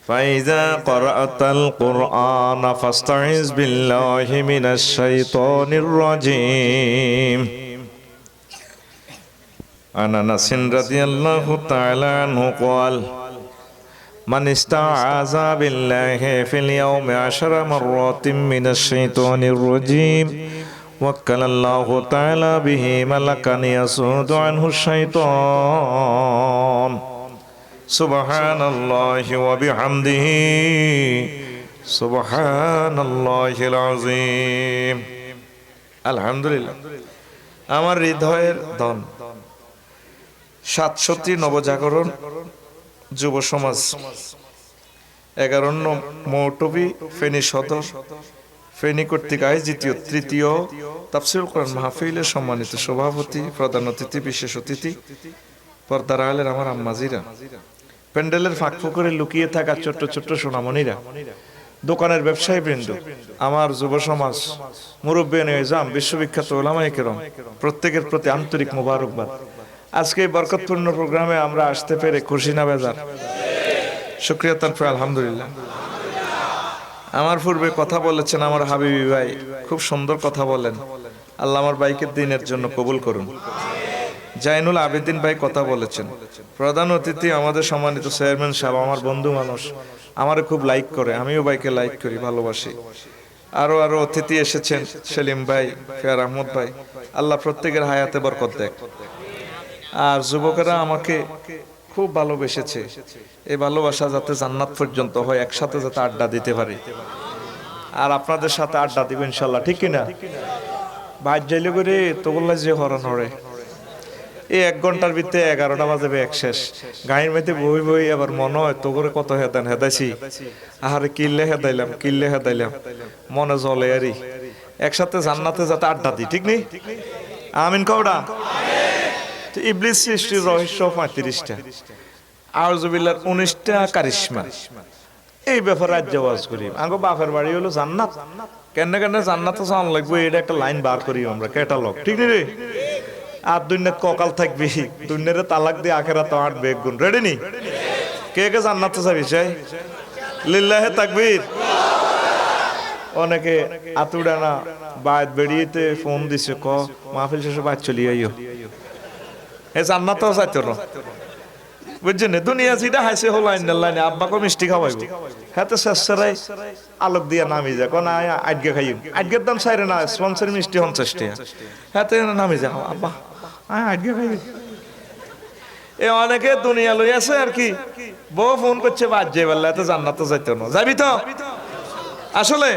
فإذا قرأت القرآن فاستعذ بالله من الشيطان الرجيم. عن أنس رضي الله تعالى عنه قال: من استعاذ بالله في اليوم 10 مرات من الشيطان الرجيم وكل الله تعالى به ملكا يسود عنه الشيطان. سبحان الله وبحمده سبحان الله العظيم. আলহামদুলিল্লাহ। আমার হৃদয়ের ধন ৭০০ নবজাগরণ যুব সমাজ 11 মৌটবি ফেনী সদর ফেনী কর্তৃক আয়োজিত তৃতীয় তাফসীরুল কোরআন মাহফিলের সম্মানিত সভাপতি, প্রধান অতিথি, বিশেষ অতিথি, পর্দার আড়ালের আমার আম্মাজিরা, প্যান্ডেলের ফাঁক ফোকরে লুকিয়ে থাকা ছোট্ট ছোট্ট সোনামণিরা, দোকানের ব্যবসায়ী বৃন্দ, আমার যুব সমাজ, মুরব্বী নিজাম, বিশ্ববিখ্যাত উলামায়ে কেরাম, প্রত্যেকের প্রতি আন্তরিক মোবারকবাদ। আজকে এই বরকতপূর্ণ প্রোগ্রামে আমরা আসতে পেরে খুশি না বেজার? শুকরিয়া তারপর আলহামদুলিল্লাহ। আমার পূর্বে কথা বলেছেন আমার হাবিবি ভাই, খুব সুন্দর কথা বলেন। আল্লাহ আমার ভাইকে দ্বীনের জন্য কবুল করুন। জাইনুল আবেদিন ভাই কথা বলেছেন। প্রধান অতিথি আমাদের সম্মানিত চেয়ারম্যান সাহেব, আমার বন্ধু মানুষ, আমারে খুব লাইক করে, আমিও ভাইকে লাইক করি, ভালোবাসি। আরো অতিথি এসেছেন, সেলিম ভাই, ফেয়ার আহমদ ভাই, আল্লাহ প্রত্যেকের হায়াতে বরকত দেখ। আর যুবকেরা আমাকে খুব ভালোবেসেছে, এই ভালোবাসা যাতে জান্নাত পর্যন্ত হয়, একসাথে যাতে আড্ডা দিতে পারি। আর আপনাদের সাথে আড্ডা দিব ইনশাল্লাহ, ঠিক কিনা? বাইর যাইলে করে তো বললে যে হরণ হরে এই 1 ঘন্টার ভিতরে 11টা বাজে এক শেষ। গাড়ির মধ্যে বই বই আবার মনে হয় তো করে কত হেদাইছি, আহারে কিল্লে হেদাইলাম, মনে জলে আরই। একসাথে জান্নাতে যাতে আড্ডা দিই, ঠিক নেই? আমিন কওডা। ইবলিস সৃষ্টির রহস্য 35টা, আউযুবিল্লাহর 19টা কারিশমা। এই ব্যাপারে আজ ওয়াজ করি। আঙ্গো বাপের বাড়ি হলো জান্নাত, কেন জান্নাতে যাওয়া লাগবে, এটা একটা লাইন বার করি আমরা, ক্যাটালগ, ঠিক নেই রে? আর দুনিয়াত ককাল থাকবি, দুনিয়ারে তালাক দিয়ে আখেরাতে আটবে এক গুণ। রেডি নি? কে কে জান্নাতে যাবি চাই? লিল্লাহে তাকবীর। অনেকে আতুডানা বাইত বেরিয়েতে ফোন দিছে, ক মাহফিল শেষে বাইত চলি আইও। এ জান্নাতেও যাইতো না, বুঝছেন? দুনিয়া যেটা হাইছে হলো লাইনে আব্বাকে মিষ্টি খাওয়াইব, হাতে শেষরাই আলোক দিয়া নামি যা, কোন আটকে খাইম, আটকের দাম চাইরে না, স্পন্সর মিষ্টি 50 টাকা, হাতে নামি যা, আব্বা আটকে খাইব। এ অনেকে দুনিয়া লই আছে আর কি, বউ ফোন করছে বাদ যাই বললে, এত জান্নাতে যাইতো না, যাবি তো আসলে?